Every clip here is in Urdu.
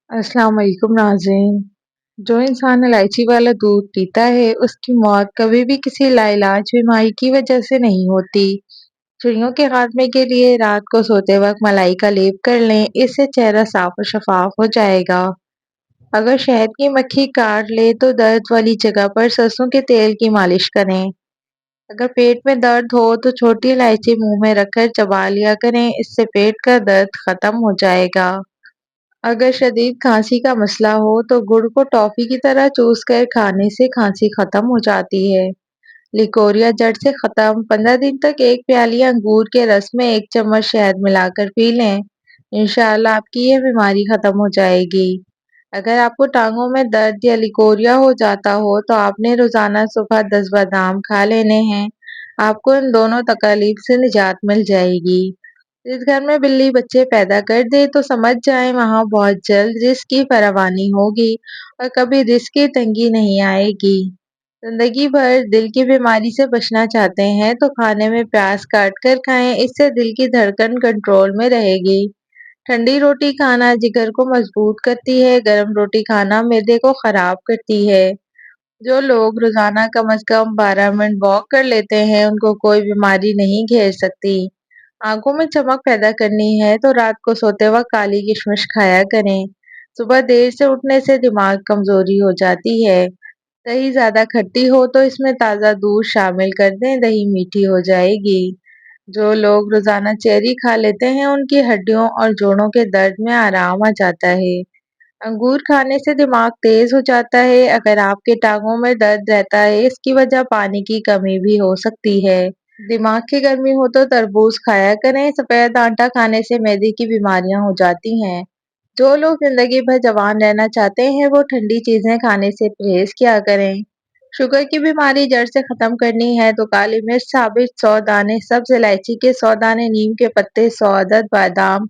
السلام علیکم ناظرین۔ جو انسان الائچی والا دودھ پیتا ہے اس کی موت کبھی بھی کسی لاعلاج بیماری کی وجہ سے نہیں ہوتی۔ چڑیوں کے خاتمے کے لیے رات کو سوتے وقت ملائی کا لیپ کر لیں، اس سے چہرہ صاف و شفاف ہو جائے گا۔ اگر شہد کی مکھی کاٹ لے تو درد والی جگہ پر سرسوں کے تیل کی مالش کریں۔ اگر پیٹ میں درد ہو تو چھوٹی الائچی منہ میں رکھ کر چبا لیا کریں، اس سے پیٹ کا درد ختم ہو جائے گا۔ اگر شدید کھانسی کا مسئلہ ہو تو گڑ کو ٹافی کی طرح چوس کر کھانے سے کھانسی ختم ہو جاتی ہے۔ لیکوریا جڑ سے ختم 15 دن تک ایک پیالی انگور کے رس میں 1 چمچ شہد ملا کر پی لیں، انشاءاللہ آپ کی یہ بیماری ختم ہو جائے گی۔ اگر آپ کو ٹانگوں میں درد یا لیکوریا ہو جاتا ہو تو آپ نے روزانہ صبح 10 بادام کھا لینے ہیں، آپ کو ان دونوں تکالیف سے نجات مل جائے گی۔ جس گھر میں بلی بچے پیدا کر دے تو سمجھ جائیں وہاں بہت جلد رزق کی فراوانی ہوگی اور کبھی رزق کی تنگی نہیں آئے گی۔ زندگی بھر دل کی بیماری سے بچنا چاہتے ہیں تو کھانے میں پیاز کاٹ کر کھائیں، اس سے دل کی دھڑکن کنٹرول میں رہے گی۔ ٹھنڈی روٹی کھانا جگر کو مضبوط کرتی ہے، گرم روٹی کھانا معدے کو خراب کرتی ہے۔ جو لوگ روزانہ کم از کم 12 منٹ واک کر لیتے ہیں ان کو کوئی بیماری نہیں گھیر سکتی۔ آنکھوں میں چمک پیدا کرنی ہے تو رات کو سوتے وقت کالی کشمش کھایا کریں۔ صبح دیر سے اٹھنے سے دماغ کمزوری ہو جاتی ہے۔ دہی زیادہ کھٹی ہو تو اس میں تازہ دودھ شامل کر دیں، دہی میٹھی ہو جائے گی۔ جو لوگ روزانہ چیری کھا لیتے ہیں ان کی ہڈیوں اور جوڑوں کے درد میں آرام آ جاتا ہے۔ انگور کھانے سے دماغ تیز ہو جاتا ہے۔ اگر آپ کے ٹانگوں میں درد رہتا ہے اس کی وجہ پانی کی کمی بھی ہو سکتی ہے۔ دماغ کی گرمی ہو تو تربوز کھایا کریں، سفید آٹا کھانے سے معدے کی بیماریاں ہو جاتی ہیں۔ جو لوگ زندگی بھر جوان رہنا چاہتے ہیں وہ ٹھنڈی چیزیں کھانے سے پرہیز کیا کریں۔ شوگر کی بیماری جڑ سے ختم کرنی ہے تو کالی مرچ ثابت 100 دانے، سبز الائچی کے 100 دانے، نیم کے پتے 100 عدد، بادام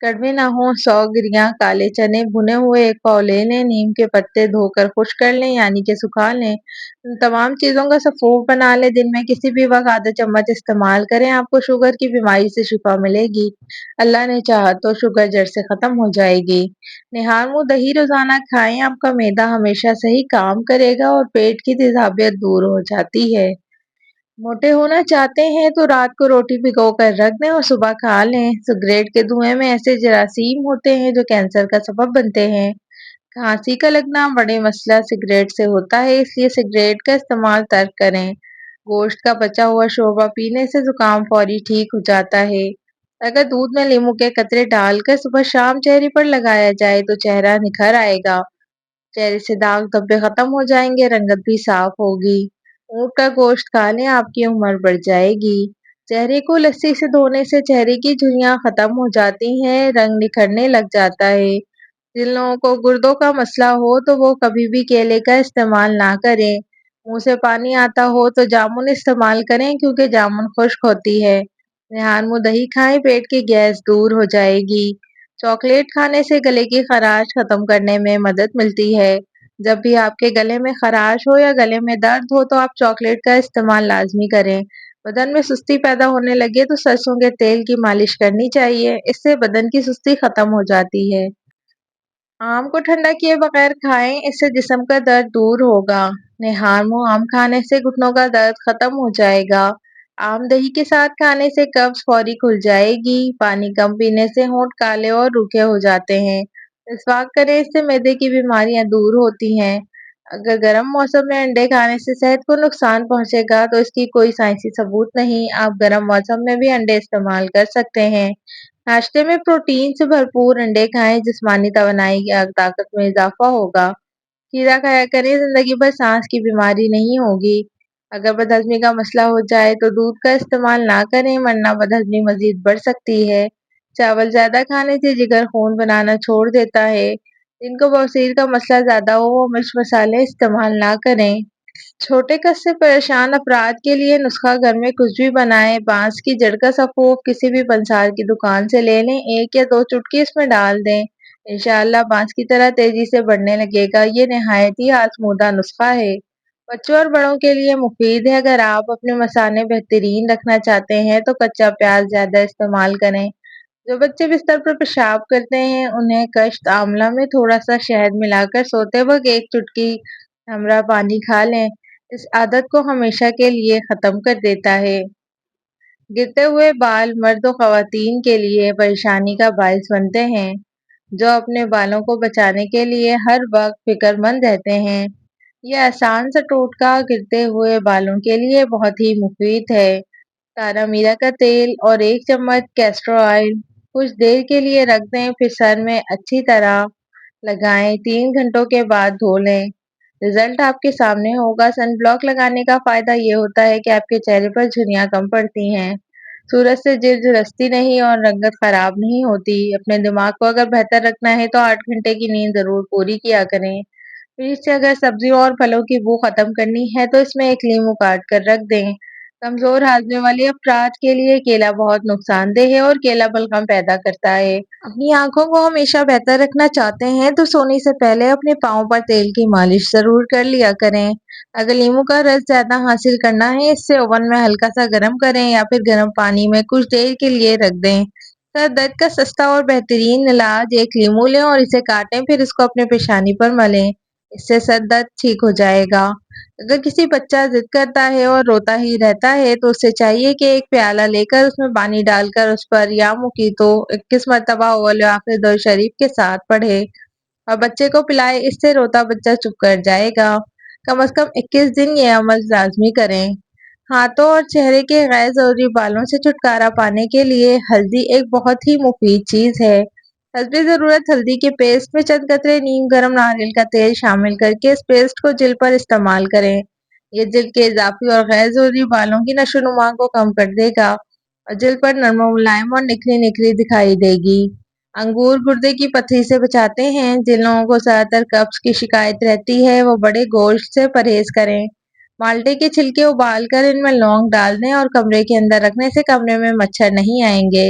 کڑوے نہ ہوں 100 گریاں، کالے چنے بھنے ہوئے 1 پاؤ لے لیں، نیم کے پتے دھو کر خشک کر لیں یعنی کہ سکھا لیں۔ ان تمام چیزوں کا سفوف بنا لیں، دن میں کسی بھی وقت آدھا چمچ استعمال کریں، آپ کو شوگر کی بیماری سے شفا ملے گی۔ اللہ نے چاہا تو شوگر جڑ سے ختم ہو جائے گی۔ نہار منہ دہی روزانہ کھائیں، آپ کا معدہ ہمیشہ صحیح کام کرے گا اور پیٹ کی تیزابیت دور ہو جاتی ہے۔ موٹے ہونا چاہتے ہیں تو رات کو روٹی بھگو کر رکھ دیں اور صبح کھا لیں۔ سگریٹ کے دھوئیں میں ایسے جراثیم ہوتے ہیں جو کینسر کا سبب بنتے ہیں۔ کھانسی کا لگنا بڑے مسئلہ سگریٹ سے ہوتا ہے، اس لیے سگریٹ کا استعمال ترک کریں۔ گوشت کا بچا ہوا شوربہ پینے سے زکام فوری ٹھیک ہو جاتا ہے۔ اگر دودھ میں لیموں کے قطرے ڈال کر صبح شام چہرے پر لگایا جائے تو چہرہ نکھر آئے گا، چہرے سے داغ دھبے ختم ہو جائیں گے، رنگت بھی صاف ہوگی۔ اونٹ کا گوشت کھا لیں، آپ کی عمر بڑھ جائے گی۔ چہرے کو لسی سے دھونے سے چہرے کی جھریاں ختم ہو جاتی ہیں، رنگ نکھرنے لگ جاتا ہے۔ جن لوگوں کو گردوں کا مسئلہ ہو تو وہ کبھی بھی کیلے کا استعمال نہ کریں۔ منہ سے پانی آتا ہو تو جامن استعمال کریں کیونکہ جامن خشک ہوتی ہے۔ نہار منہ دہی کھائیں، پیٹ کی گیس دور ہو جائے گی۔ چاکلیٹ کھانے سے گلے کی خراش ختم کرنے میں مدد ملتی ہے۔ جب بھی آپ کے گلے میں خراش ہو یا گلے میں درد ہو تو آپ چاکلیٹ کا استعمال لازمی کریں۔ بدن میں سستی پیدا ہونے لگے تو سرسوں کے تیل کی مالش کرنی چاہیے، اس سے بدن کی سستی ختم ہو جاتی ہے۔ آم کو ٹھنڈا کیے بغیر کھائیں، اس سے جسم کا درد دور ہوگا۔ نہار منہ آم کھانے سے گھٹنوں کا درد ختم ہو جائے گا۔ آم دہی کے ساتھ کھانے سے قبض فوری کھل جائے گی۔ پانی کم پینے سے ہونٹ کالے اور روکھے ہو جاتے ہیں۔ مسواک کریں، اس سے معدے کی بیماریاں دور ہوتی ہیں۔ اگر گرم موسم میں انڈے کھانے سے صحت کو نقصان پہنچے گا تو اس کی کوئی سائنسی ثبوت نہیں، آپ گرم موسم میں بھی انڈے استعمال کر سکتے ہیں۔ ناشتے میں پروٹین سے بھرپور انڈے کھائیں، جسمانی توانائی کی طاقت میں اضافہ ہوگا۔ کھیرا کھایا کریں، زندگی بھر سانس کی بیماری نہیں ہوگی۔ اگر بدہضمی کا مسئلہ ہو جائے تو دودھ کا استعمال نہ کریں ورنہ بدہضمی مزید بڑھ سکتی ہے۔ چاول زیادہ کھانے سے جگر خون بنانا چھوڑ دیتا ہے۔ جن کو بواسیر کا مسئلہ زیادہ ہو وہ مرچ مسالے استعمال نہ کریں۔ چھوٹے قد سے پریشان افراد کے لیے نسخہ گھر میں کچھ بھی بنائیں، بانس کی جڑ کا سفوف کسی بھی پنسار کی دکان سے لے لیں، 1 یا 2 چٹکی اس میں ڈال دیں، انشاءاللہ بانس کی طرح تیزی سے بڑھنے لگے گا۔ یہ نہایت ہی آزمودہ نسخہ ہے، بچوں اور بڑوں کے لیے مفید ہے۔ اگر آپ اپنے مثانے بہترین رکھنا چاہتے ہیں تو کچا پیاز زیادہ استعمال کریں۔ جو بچے بستر پر پیشاب کرتے ہیں انہیں کشت آملہ میں تھوڑا سا شہد ملا کر سوتے وقت ایک چٹکی ہمراہ پانی کھا لیں، اس عادت کو ہمیشہ کے لیے ختم کر دیتا ہے۔ گرتے ہوئے بال مرد و خواتین کے لیے پریشانی کا باعث بنتے ہیں، جو اپنے بالوں کو بچانے کے لیے ہر وقت فکر مند رہتے ہیں۔ یہ آسان سا ٹوٹکا گرتے ہوئے بالوں کے لیے بہت ہی مفید ہے۔ تارا میرا کا تیل اور 1 چمچ کیسٹر آئل کچھ دیر کے لیے رکھ دیں، پھر سر میں اچھی طرح لگائیں، 3 گھنٹوں کے بعد دھو لیں۔ رزلٹ آپ کے سامنے ہوگا۔ سن بلاک لگانے کا فائدہ یہ ہوتا ہے کہ آپ کے چہرے پر جھریاں کم پڑتی ہیں، سورج سے جلد جھلستی نہیں اور رنگت خراب نہیں ہوتی۔ اپنے دماغ کو اگر بہتر رکھنا ہے تو 8 گھنٹے کی نیند ضرور پوری کیا کریں۔ فریج سے اگر سبزیوں اور پھلوں کی بو ختم کرنی ہے تو اس میں ایک لیمو کاٹ کر رکھ دیں۔ کمزور ہاضمے والے افراد کے لیے کیلا بہت نقصان دہ ہے اور کیلا بلغم پیدا کرتا ہے۔ اپنی آنکھوں کو ہمیشہ بہتر رکھنا چاہتے ہیں تو سونے سے پہلے اپنے پاؤں پر تیل کی مالش ضرور کر لیا کریں۔ اگر لیمو کا رس زیادہ حاصل کرنا ہے، اسے اوون میں ہلکا سا گرم کریں یا پھر گرم پانی میں کچھ دیر کے لیے رکھ دیں۔ سر درد کا سستا اور بہترین علاج، ایک لیمو لیں اور اسے کاٹیں، پھر اس کو اپنے پیشانی پر ملیں، اس سے سر درد ٹھیک ہو جائے گا۔ اگر کسی بچہ ضد کرتا ہے اور روتا ہی رہتا ہے تو اسے چاہیے کہ ایک پیالہ لے کر اس میں پانی ڈال کر اس پر یا موقیتو 21 مرتبہ اول و آخر درود شریف کے ساتھ پڑھے اور بچے کو پلائے، اس سے روتا بچہ چپ کر جائے گا۔ کم از کم 21 دن یہ عمل لازمی کریں۔ ہاتھوں اور چہرے کے غیر ضروری بالوں سے چھٹکارا پانے کے لیے ہلدی ایک بہت ہی مفید چیز ہے۔ حسب ضرورت ہلدی کے پیسٹ میں چند قطرے نیم گرم ناریل کا تیل شامل کر کے اس پیسٹ کو جلد پر استعمال کریں۔ یہ جلد کے اضافی اور غیر ضروری بالوں کی نشو و نما کو کم کر دے گا اور جلد پر نرم و ملائم اور نکھری نکھری دکھائی دے گی۔ انگور گردے کی پتھری سے بچاتے ہیں۔ جن لوگوں کو زیادہ تر قبض کی شکایت رہتی ہے وہ بڑے گوشت سے پرہیز کریں۔ مالٹے کے چھلکے ابال کر ان میں لونگ ڈال دیں اور کمرے کے اندر رکھنے سے کمرے میں مچھر نہیں آئیں گے۔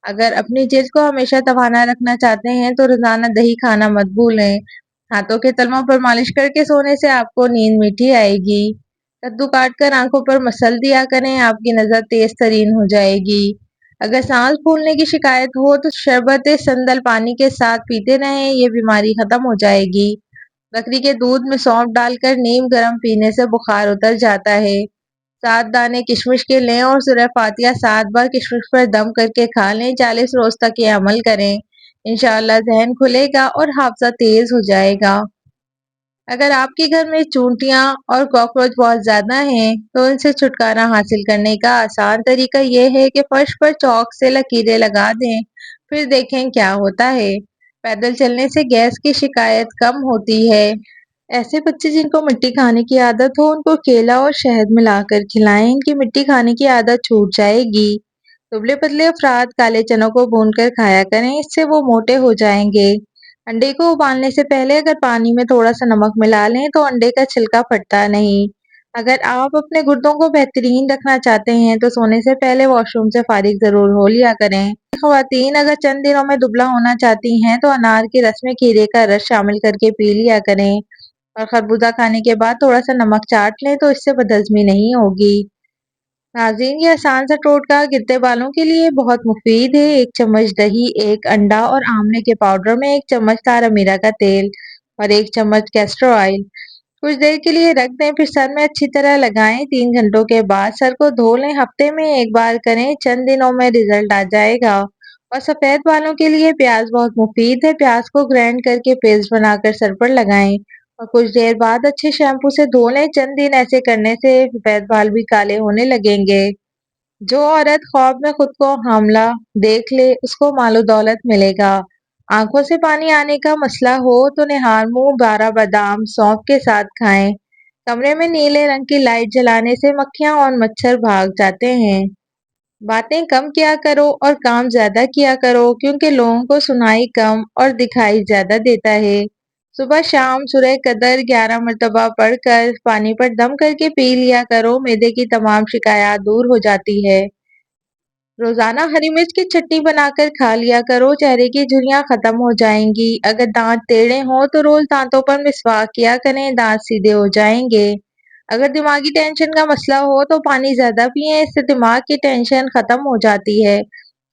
اگر اپنی جلد کو ہمیشہ توانا رکھنا چاہتے ہیں تو روزانہ دہی کھانا مت بھولیں۔ ہاتھوں کے تلووں پر مالش کر کے سونے سے آپ کو نیند میٹھی آئے گی۔ کدو کاٹ کر آنکھوں پر مسل دیا کریں، آپ کی نظر تیز ترین ہو جائے گی۔ اگر سانس پھولنے کی شکایت ہو تو شربت سندل پانی کے ساتھ پیتے رہیں، یہ بیماری ختم ہو جائے گی۔ بکری کے دودھ میں سونف ڈال کر نیم گرم پینے سے بخار اتر جاتا ہے۔ 7 دانے کشمش کے لیں اور سورہ فاتحہ 7 بار کشمش پر دم کر کے کھا لیں۔ 40 روز تک یہ عمل کریں، انشاءاللہ ذہن کھلے گا اور حافظہ تیز ہو جائے گا۔ اگر آپ کے گھر میں چونٹیاں اور کاکروچ بہت زیادہ ہیں تو ان سے چھٹکارا حاصل کرنے کا آسان طریقہ یہ ہے کہ فرش پر چاک سے لکیریں لگا دیں، پھر دیکھیں کیا ہوتا ہے۔ پیدل چلنے سے گیس کی شکایت کم ہوتی ہے۔ ایسے بچے جن کو مٹی کھانے کی عادت ہو ان کو کیلا اور شہد ملا کر کھلائیں، ان کی مٹی کھانے کی عادت چھوٹ جائے گی۔ دبلے پتلے افراد کالے چنوں کو بھون کر کھایا کریں، اس سے وہ موٹے ہو جائیں گے۔ انڈے کو ابالنے سے پہلے اگر پانی میں تھوڑا سا نمک ملا لیں تو انڈے کا چھلکا پھٹتا نہیں۔ اگر آپ اپنے گردوں کو بہترین رکھنا چاہتے ہیں تو سونے سے پہلے واش روم سے فارغ ضرور ہو لیا کریں۔ خواتین اگر چند دنوں میں دبلا ہونا چاہتی ہیں تو انار کے رس میں کھیرے کا رس شامل کر کے پی لیا کریں اور خربوزہ کھانے کے بعد تھوڑا سا نمک چاٹ لیں تو اس سے بدہضمی نہیں ہوگی۔ ناظرین، یہ آسان سا ٹوٹکا گرتے بالوں کے لیے بہت مفید ہے۔ 1 چمچ دہی، 1 انڈا اور آملے کے پاؤڈر میں 1 چمچ تارا میرا کا تیل اور 1 چمچ کیسٹر آئل کچھ دیر کے لیے رکھ دیں، پھر سر میں اچھی طرح لگائیں۔ 3 گھنٹوں کے بعد سر کو دھو لیں، ہفتے میں 1 بار کریں، چند دنوں میں رزلٹ آ جائے گا۔ اور سفید بالوں کے لیے پیاز بہت مفید ہے۔ پیاز کو گرائنڈ کر کے پیسٹ بنا کر سر پر لگائیں اور کچھ دیر بعد اچھے شیمپو سے دھو لیں۔ چند دن ایسے کرنے سے سفید بال بھی کالے ہونے لگیں گے۔ جو عورت خواب میں خود کو حاملہ دیکھ لے اس کو مال و دولت ملے گا۔ آنکھوں سے پانی آنے کا مسئلہ ہو تو نہار منہ 12 بادام سونف کے ساتھ کھائیں۔ کمرے میں نیلے رنگ کی لائٹ جلانے سے مکھیاں اور مچھر بھاگ جاتے ہیں۔ باتیں کم کیا کرو اور کام زیادہ کیا کرو، کیونکہ لوگوں کو سنائی کم اور دکھائی زیادہ دیتا ہے۔ صبح شام سورہ قدر 11 مرتبہ پڑھ کر پانی پر دم کر کے پی لیا کرو، معدے کی تمام شکایات دور ہو جاتی ہے۔ روزانہ ہری مرچ کی چٹنی بنا کر کھا لیا کرو، چہرے کی جھریاں ختم ہو جائیں گی۔ اگر دانت ٹیڑھے ہوں تو روز دانتوں پر مسواک کیا کریں، دانت سیدھے ہو جائیں گے۔ اگر دماغی ٹینشن کا مسئلہ ہو تو پانی زیادہ پئیں، اس سے دماغ کی ٹینشن ختم ہو جاتی ہے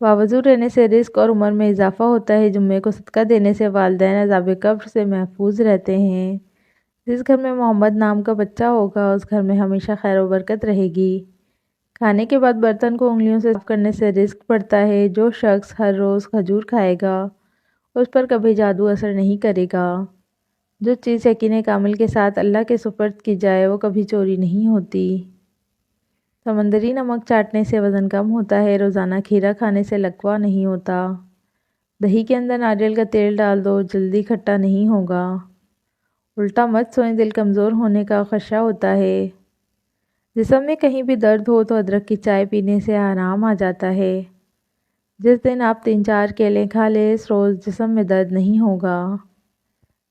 باوضو رہنے سے رزق اور عمر میں اضافہ ہوتا ہے۔ جمعے کو صدقہ دینے سے والدین عذاب قبر سے محفوظ رہتے ہیں۔ جس گھر میں محمد نام کا بچہ ہوگا اس گھر میں ہمیشہ خیر و برکت رہے گی۔ کھانے کے بعد برتن کو انگلیوں سے صاف کرنے سے رزق بڑھتا ہے۔ جو شخص ہر روز کھجور کھائے گا اس پر کبھی جادو اثر نہیں کرے گا۔ جو چیز یقین کامل کے ساتھ اللہ کے سپرد کی جائے وہ کبھی چوری نہیں ہوتی۔ سمندری نمک چاٹنے سے وزن کم ہوتا ہے۔ روزانہ کھیرا کھانے سے لکوہ نہیں ہوتا۔ دہی کے اندر ناریل کا تیل ڈال دو، جلدی کھٹا نہیں ہوگا۔ الٹا مت سوئیں، دل کمزور ہونے کا خدشہ ہوتا ہے۔ جسم میں کہیں بھی درد ہو تو ادرک کی چائے پینے سے آرام آ جاتا ہے۔ جس دن آپ 3-4 کیلے کھا لیں اس روز جسم میں درد نہیں ہوگا۔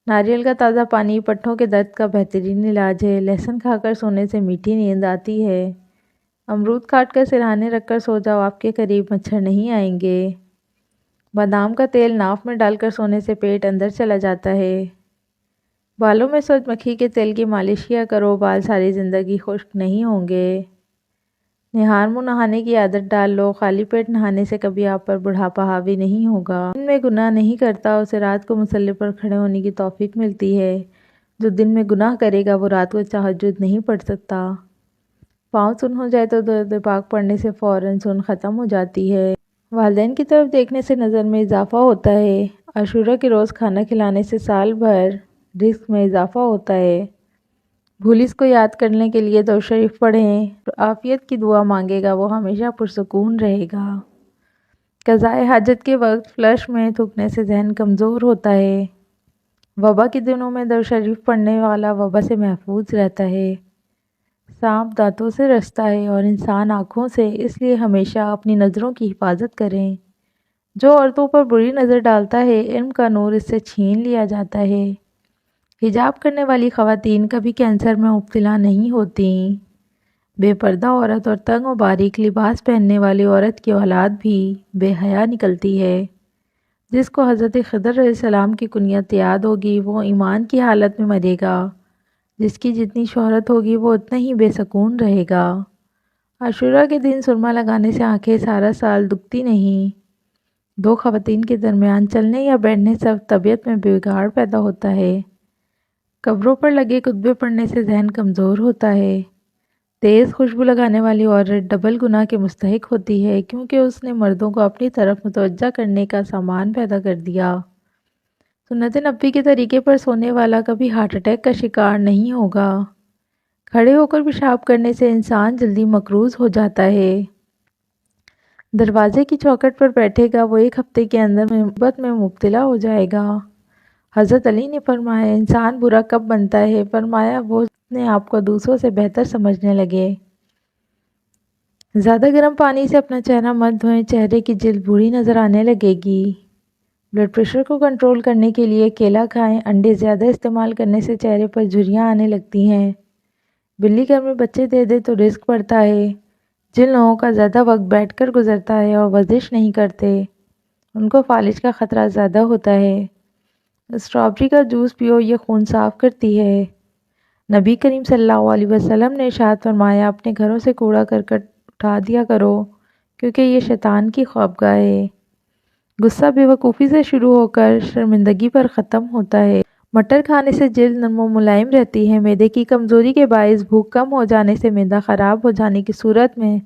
ناریل کا تازہ پانی پٹھوں کے درد کا بہترین علاج ہے۔ لہسن کھا کر سونے سے میٹھی نیند آتی ہے۔ امرود کاٹ کر سرہانے رکھ کر سو جاؤ، آپ کے قریب مچھر نہیں آئیں گے۔ بادام کا تیل ناف میں ڈال کر سونے سے پیٹ اندر چلا جاتا ہے۔ بالوں میں سورج مکھی کے تیل کی مالش کیا کرو، بال ساری زندگی خشک نہیں ہوں گے۔ نہار منہ نہانے کی عادت ڈال لو، خالی پیٹ نہانے سے کبھی آپ پر بڑھاپا حاوی نہیں ہوگا۔ دن میں گناہ نہیں کرتا اسے رات کو مصلی پر کھڑے ہونے کی توفیق ملتی ہے۔ جو دن میں گناہ کرے گا وہ رات کو تہجد نہیں پڑھ سکتا۔ پاؤں سن ہو جائے تو درود پاک پڑھنے سے فوراً سن ختم ہو جاتی ہے۔ والدین کی طرف دیکھنے سے نظر میں اضافہ ہوتا ہے۔ عاشورہ کے روز کھانا کھلانے سے سال بھر رزق میں اضافہ ہوتا ہے۔ بھولس کو یاد کرنے کے لیے درود شریف پڑھیں۔ عافیت کی دعا مانگے گا وہ ہمیشہ پرسکون رہے گا۔ قضاء حاجت کے وقت فلش میں تھوکنے سے ذہن کمزور ہوتا ہے۔ وبا کے دنوں میں درود شریف پڑھنے والا وبا سے محفوظ رہتا ہے۔ سانپ دانتوں سے رستا ہے اور انسان آنکھوں سے، اس لیے ہمیشہ اپنی نظروں کی حفاظت کریں۔ جو عورتوں پر بری نظر ڈالتا ہے علم کا نور اس سے چھین لیا جاتا ہے۔ حجاب کرنے والی خواتین کبھی کینسر میں مبتلا نہیں ہوتیں۔ بے پردہ عورت اور تنگ و باریک لباس پہننے والی عورت کی اولاد بھی بے حیا نکلتی ہے۔ جس کو حضرت خضر علیہ السلام کی کنیت یاد ہوگی وہ ایمان کی حالت میں مرے گا۔ جس کی جتنی شہرت ہوگی وہ اتنا ہی بے سکون رہے گا۔ عاشورہ کے دن سرما لگانے سے آنکھیں سارا سال دکھتی نہیں۔ دو خواتین کے درمیان چلنے یا بیٹھنے سے طبیعت میں بگاڑ پیدا ہوتا ہے۔ قبروں پر لگے خطبے پڑھنے سے ذہن کمزور ہوتا ہے۔ تیز خوشبو لگانے والی عورت ڈبل گناہ کے مستحق ہوتی ہے کیونکہ اس نے مردوں کو اپنی طرف متوجہ کرنے کا سامان پیدا کر دیا۔ سنت نبوی کے طریقے پر سونے والا کبھی ہارٹ اٹیک کا شکار نہیں ہوگا۔ کھڑے ہو کر پیشاب کرنے سے انسان جلدی مقروض ہو جاتا ہے۔ دروازے کی چوکھٹ پر بیٹھے گا وہ 1 ہفتے کے اندر محبت میں مبتلا ہو جائے گا۔ حضرت علی نے فرمایا انسان برا کب بنتا ہے؟ فرمایا وہ اپنے آپ کو دوسروں سے بہتر سمجھنے لگے۔ زیادہ گرم پانی سے اپنا چہرہ مت دھوئیں، چہرے کی جلد بری نظر آنے لگے گی۔ بلڈ پریشر کو کنٹرول کرنے کے لیے کیلا کھائیں۔ انڈے زیادہ استعمال کرنے سے چہرے پر جھریاں آنے لگتی ہیں۔ بلی گھر میں بچے دے دے تو رزق بڑھتا ہے۔ جن لوگوں کا زیادہ وقت بیٹھ کر گزرتا ہے اور ورزش نہیں کرتے ان کو فالج کا خطرہ زیادہ ہوتا ہے۔ اسٹرابیری کا جوس پیو، یہ خون صاف کرتی ہے۔ نبی کریم صلی اللہ علیہ وسلم نے ارشاد فرمایا اپنے گھروں سے کوڑا کرکٹ اٹھا دیا کرو کیونکہ یہ شیطان کی خوابگاہ ہے۔ غصہ بے وقوفی سے شروع ہو کر شرمندگی پر ختم ہوتا ہے۔ مٹر کھانے سے جلد نرم و ملائم رہتی ہے۔ معدے کی کمزوری کے باعث بھوک کم ہو جانے سے معدہ خراب ہو جانے کی صورت میں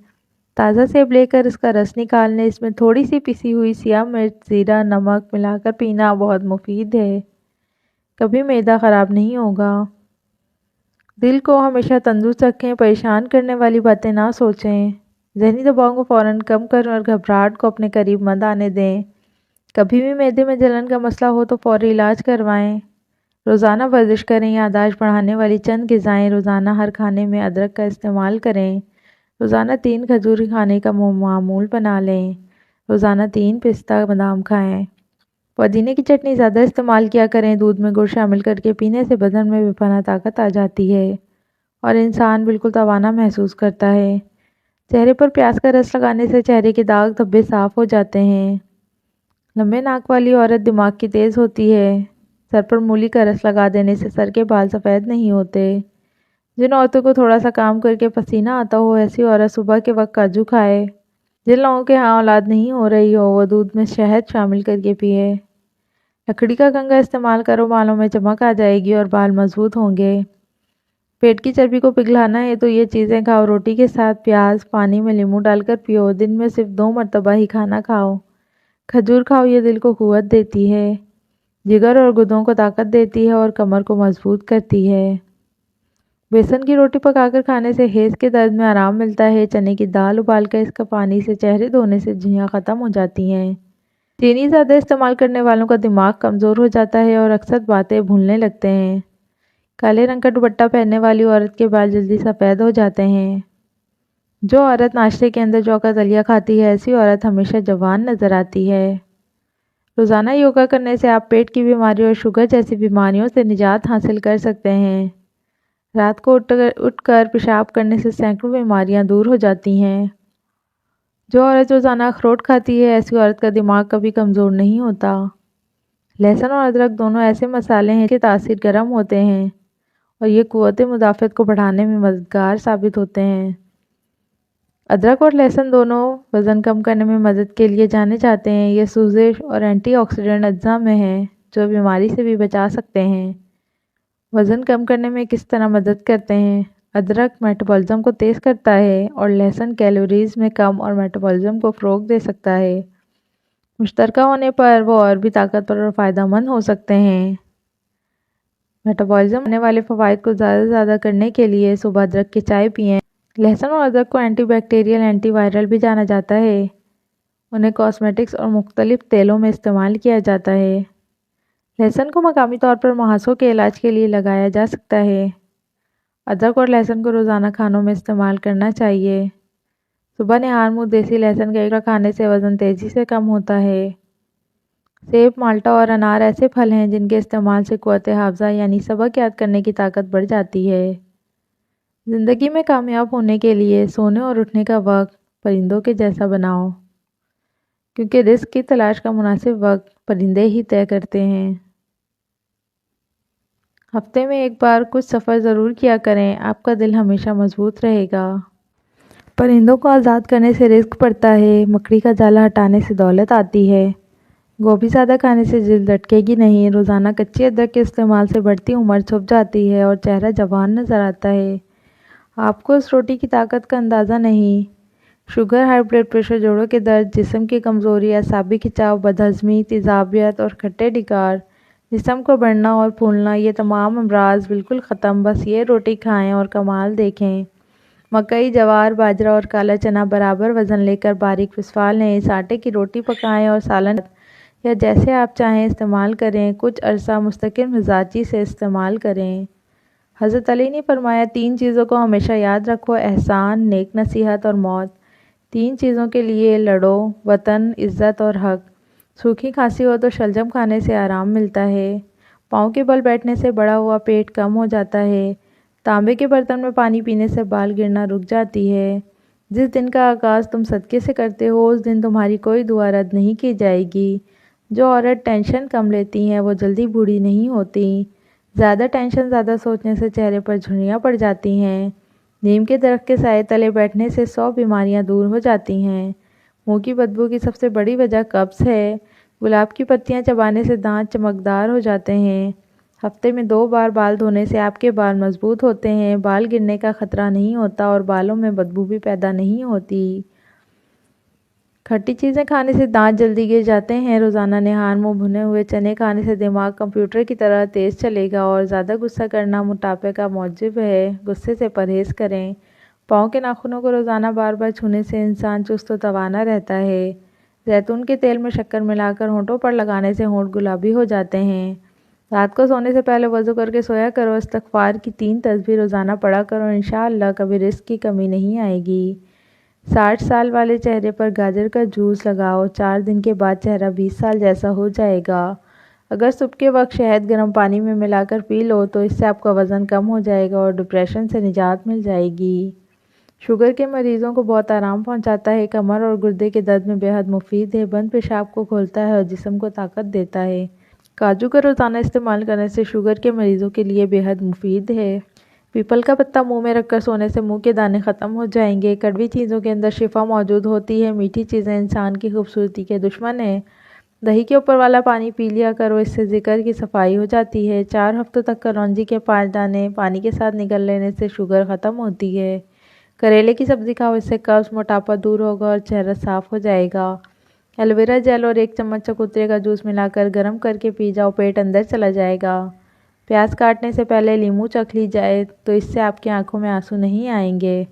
تازہ سیب لے کر اس کا رس نکال لیں۔ اس میں تھوڑی سی پسی ہوئی سیاہ مرچ، زیرہ، نمک ملا کر پینا بہت مفید ہے۔ کبھی معدہ خراب نہیں ہوگا۔ دل کو ہمیشہ تندرست رکھیں، پریشان کرنے والی باتیں نہ سوچیں۔ ذہنی دباؤ کو فوراً کم کریں اور گھبراہٹ کو اپنے قریب مت آنے دیں۔ کبھی بھی معدے میں جلن کا مسئلہ ہو تو فوری علاج کروائیں۔ روزانہ ورزش کریں۔ یادداشت بڑھانے والی چند غذائیں روزانہ ہر کھانے میں ادرک کا استعمال کریں۔ روزانہ 3 کھجور کھانے کا معمول بنا لیں۔ روزانہ 3 پستہ بادام کھائیں۔ پودینے کی چٹنی زیادہ استعمال کیا کریں۔ دودھ میں گڑ شامل کر کے پینے سے بدن میں بے پناہ طاقت آ جاتی ہے اور انسان بالکل توانا محسوس کرتا ہے۔ چہرے پر پیاز کا رس لگانے سے چہرے کے داغ دھبے صاف ہو جاتے ہیں۔ لمبے ناک والی عورت دماغ کی تیز ہوتی ہے۔ سر پر مولی کا رس لگا دینے سے سر کے بال سفید نہیں ہوتے۔ جن عورتوں کو تھوڑا سا کام کر کے پسینہ آتا ہو ایسی عورت صبح کے وقت کاجو کھائے جن لوگوں کے ہاں اولاد نہیں ہو رہی ہو وہ دودھ میں شہد شامل کر کے پیے۔ لکڑی کا کنگھا استعمال کرو، بالوں میں چمک آ جائے گی اور بال مضبوط ہوں گے۔ پیٹ کی چربی کو پگھلانا ہے تو یہ چیزیں کھاؤ، روٹی کے ساتھ پیاز پانی میں لیموں ڈال کر پیو، دن میں صرف 2 مرتبہ ہی کھانا کھاؤ۔ کھجور کھاؤ، یہ دل کو قوت دیتی ہے، جگر اور گردوں کو طاقت دیتی ہے اور کمر کو مضبوط کرتی ہے۔ بیسن کی روٹی پکا کر کھانے سے ہیز کے درد میں آرام ملتا ہے۔ چنے کی دال ابال کر اس کا پانی سے چہرے دھونے سے جھیاں ختم ہو جاتی ہیں۔ چینی زیادہ استعمال کرنے والوں کا دماغ کمزور ہو جاتا ہے اور اکثر باتیں بھولنے لگتے ہیں۔ کالے رنگ کا دوپٹہ پہننے والی عورت کے بال جلدی سفید ہو جاتے ہیں۔ جو عورت ناشتے کے اندر جو کا دلیا کھاتی ہے ایسی عورت ہمیشہ جوان نظر آتی ہے۔ روزانہ یوگا کرنے سے آپ پیٹ کی بیماری اور شوگر جیسی بیماریوں سے نجات حاصل کر سکتے ہیں۔ رات کو اٹھ کر پیشاب کرنے سے سینکڑوں بیماریاں دور ہو جاتی ہیں۔ جو عورت روزانہ اخروٹ کھاتی ہے ایسی عورت کا دماغ کبھی کمزور نہیں ہوتا۔ لہسن اور ادرک دونوں ایسے مسالے ہیں کہ تاثیر گرم ہوتے ہیں اور یہ قوت مدافعت کو بڑھانے میں مددگار ثابت ہوتے ہیں۔ ادرک اور لہسن دونوں وزن کم کرنے میں مدد کے لیے جانے جاتے ہیں۔ یہ سوزش اور اینٹی آکسیڈنٹ اجزاء میں ہیں جو بیماری سے بھی بچا سکتے ہیں۔ وزن کم کرنے میں کس طرح مدد کرتے ہیں؟ ادرک میٹابولزم کو تیز کرتا ہے اور لہسن کیلوریز میں کم اور میٹابولزم کو فروغ دے سکتا ہے۔ مشترکہ ہونے پر وہ اور بھی طاقتور اور فائدہ مند ہو سکتے ہیں۔ میٹابولزم آنے والے فوائد کو زیادہ سے زیادہ کرنے کے لیے صبح ادرک کی چائے پئیں۔ لہسن اور ادرک کو اینٹی بیکٹیریل اینٹی وائرل بھی جانا جاتا ہے۔ انہیں کاسمیٹکس اور مختلف تیلوں میں استعمال کیا جاتا ہے۔ لہسن کو مقامی طور پر مہاسوں کے علاج کے لیے لگایا جا سکتا ہے۔ ادرک اور لہسن کو روزانہ کھانوں میں استعمال کرنا چاہیے۔ صبح نہار منہ دیسی لہسن کا ایکڑا کھانے سے وزن تیزی سے کم ہوتا ہے۔ سیب، مالٹا اور انار ایسے پھل ہیں جن کے استعمال سے قوت حافظہ یعنی سبق یاد کرنے کی طاقت بڑھ جاتی ہے۔ زندگی میں کامیاب ہونے کے لیے سونے اور اٹھنے کا وقت پرندوں کے جیسا بناؤ، کیونکہ رزق کی تلاش کا مناسب وقت پرندے ہی طے کرتے ہیں۔ ہفتے میں ایک بار کچھ سفر ضرور کیا کریں، آپ کا دل ہمیشہ مضبوط رہے گا۔ پرندوں کو آزاد کرنے سے رزق بڑھتا ہے، مکڑی کا جالا ہٹانے سے دولت آتی ہے۔ گوبھی زیادہ کھانے سے جلد لٹکے گی نہیں۔ روزانہ کچی ادرک کے استعمال سے بڑھتی عمر چھپ جاتی ہے اور چہرہ جوان نظر آتا ہے۔ آپ کو اس روٹی کی طاقت کا اندازہ نہیں۔ شوگر، ہائی بلڈ پریشر، جوڑوں کے درد، جسم کی کمزوری، اعصابی کھچاؤ، بدہضمی، تیزابیت اور کھٹے ڈکار، جسم کو بڑھنا اور پھولنا، یہ تمام امراض بالکل ختم۔ بس یہ روٹی کھائیں اور کمال دیکھیں۔ مکئی، جوار، باجرہ اور کالا چنا برابر وزن لے کر باریک فسفال لیں۔ اس آٹے کی روٹی پکائیں اور سالن یا جیسے آپ چاہیں استعمال کریں۔ کچھ عرصہ مستقل مزاجی سے استعمال کریں۔ حضرت علی نے فرمایا 3 چیزوں کو ہمیشہ یاد رکھو: احسان، نیک نصیحت اور موت۔ 3 چیزوں کے لیے لڑو: وطن، عزت اور حق۔ سوکھی کھانسی ہو تو شلجم کھانے سے آرام ملتا ہے۔ پاؤں کے بل بیٹھنے سے بڑا ہوا پیٹ کم ہو جاتا ہے۔ تانبے کے برتن میں پانی پینے سے بال گرنا رک جاتی ہے۔ جس دن کا آغاز تم صدقے سے کرتے ہو اس دن تمہاری کوئی دعا رد نہیں کی جائے گی۔ جو عورت ٹینشن کم لیتی ہیں وہ جلدی بوڑھی نہیں ہوتی۔ زیادہ ٹینشن، زیادہ سوچنے سے چہرے پر جھریاں پڑ جاتی ہیں۔ نیم کے درخت کے سائے تلے بیٹھنے سے 100 بیماریاں دور ہو جاتی ہیں۔ منہ کی بدبو کی سب سے بڑی وجہ قبض ہے۔ گلاب کی پتیاں چبانے سے دانت چمکدار ہو جاتے ہیں۔ ہفتے میں 2 بار بال دھونے سے آپ کے بال مضبوط ہوتے ہیں، بال گرنے کا خطرہ نہیں ہوتا اور بالوں میں بدبو بھی پیدا نہیں ہوتی۔ کھٹی چیزیں کھانے سے دانت جلدی گر جاتے ہیں۔ روزانہ نہار منہ بھنے ہوئے چنے کھانے سے دماغ کمپیوٹر کی طرح تیز چلے گا اور زیادہ غصہ کرنا موٹاپے کا موجب ہے۔ غصے سے پرہیز کریں۔ پاؤں کے ناخنوں کو روزانہ بار بار چھونے سے انسان چست و توانا رہتا ہے۔ زیتون کے تیل میں شکر ملا کر ہونٹوں پر لگانے سے ہونٹ گلابی ہو جاتے ہیں۔ رات کو سونے سے پہلے وضو کر کے سویا کرو۔ استغفار کی 3 تسبیح روزانہ پڑھا کرو، انشاءاللہ کبھی رزق کی کمی نہیں آئے گی۔ 60 سال والے چہرے پر گاجر کا جوس لگاؤ، 4 دن کے بعد چہرہ 20 سال جیسا ہو جائے گا۔ اگر صبح کے وقت شہد گرم پانی میں ملا کر پی لو تو اس سے آپ کا وزن کم ہو جائے گا اور ڈپریشن سے نجات مل جائے گی۔ شوگر کے مریضوں کو بہت آرام پہنچاتا ہے۔ کمر اور گردے کے درد میں بے حد مفید ہے۔ بند پیشاب کو کھولتا ہے اور جسم کو طاقت دیتا ہے۔ کاجو کا روزانہ استعمال کرنے سے شوگر کے مریضوں کے لیے بے حد مفید ہے۔ پیپل کا پتا منہ میں رکھ کر سونے سے منہ کے دانے ختم ہو جائیں گے۔ کڑوی چیزوں کے اندر شفا موجود ہوتی ہے۔ میٹھی چیزیں انسان کی خوبصورتی کے دشمن ہیں۔ دہی کے اوپر والا پانی پی لیا کرو، اس سے ذکر کی صفائی ہو جاتی ہے۔ 4 ہفتوں تک کلونجی کے 5 دانے پانی کے ساتھ نگل لینے سے شوگر ختم ہوتی ہے۔ کریلے کی سبزی کھاؤ، اس سے قبض موٹاپا دور ہوگا اور چہرہ صاف ہو جائے گا۔ ایلوویرا جیل اور 1 چمچ چکوترے کا جوس ملا کر گرم کر کے پی جاؤ، پیٹ اندر چلا جائے گا۔ پیاز کاٹنے سے پہلے لیموں چکھ لی جائے تو اس سے آپ کی آنکھوں میں آنسو نہیں آئیں گے۔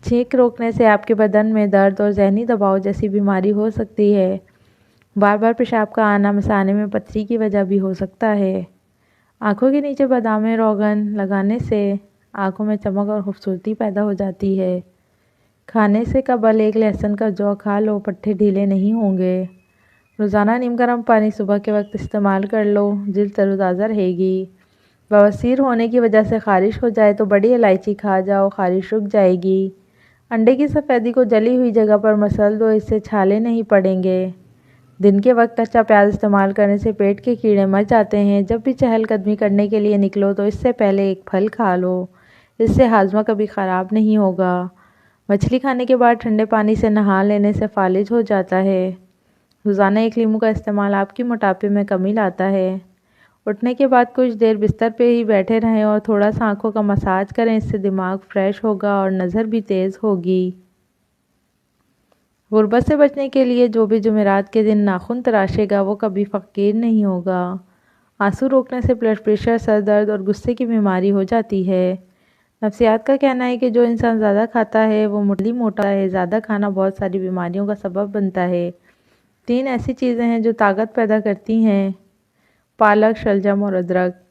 چھینک روکنے سے آپ کے بدن میں درد اور ذہنی دباؤ جیسی بیماری ہو سکتی ہے۔ بار بار پیشاب کا آنا مثانے میں پتھری کی وجہ بھی ہو سکتا ہے۔ آنکھوں کے نیچے بادام روغن لگانے سے آنکھوں میں چمک اور خوبصورتی پیدا ہو جاتی ہے۔ کھانے سے قبل 1 لہسن کا جو کھا لو، پٹھے ڈھیلے نہیں ہوں گے۔ روزانہ نیم گرم پانی صبح کے وقت استعمال کر لو، جلد تر و تازہ رہے گی۔ بواسیر ہونے کی وجہ سے خارش ہو جائے تو بڑی الائچی کھا جاؤ، خارش رک جائے گی۔ انڈے کی سفیدی کو جلی ہوئی جگہ پر مسل دو، اس سے چھالے نہیں پڑیں گے۔ دن کے وقت کچا پیاز استعمال کرنے سے پیٹ کے کیڑے مر جاتے ہیں۔ جب بھی چہل قدمی کرنے کے لیے نکلو تو اس سے پہلے 1 پھل کھا لو، اس سے ہاضمہ کبھی خراب نہیں ہوگا۔ مچھلی کھانے کے بعد ٹھنڈے پانی سے نہا لینے سے فالج ہو جاتا ہے۔ روزانہ 1 لیموں کا استعمال آپ کی موٹاپے میں کمی لاتا ہے۔ اٹھنے کے بعد کچھ دیر بستر پہ ہی بیٹھے رہیں اور تھوڑا سا آنکھوں کا مساج کریں، اس سے دماغ فریش ہوگا اور نظر بھی تیز ہوگی۔ غربت سے بچنے کے لیے جو بھی جمعرات کے دن ناخن تراشے گا وہ کبھی فقیر نہیں ہوگا۔ آنسو روکنے سے بلڈ پریشر، سر درد اور غصے کی بیماری ہو جاتی ہے۔ نفسیات کا کہنا ہے کہ جو انسان زیادہ کھاتا ہے وہ موٹا ہے۔ زیادہ کھانا بہت ساری بیماریوں کا سبب بنتا ہے۔ 3 ایسی چیزیں ہیں جو طاقت پیدا کرتی ہیں: پالک، شلجم اور ادرک۔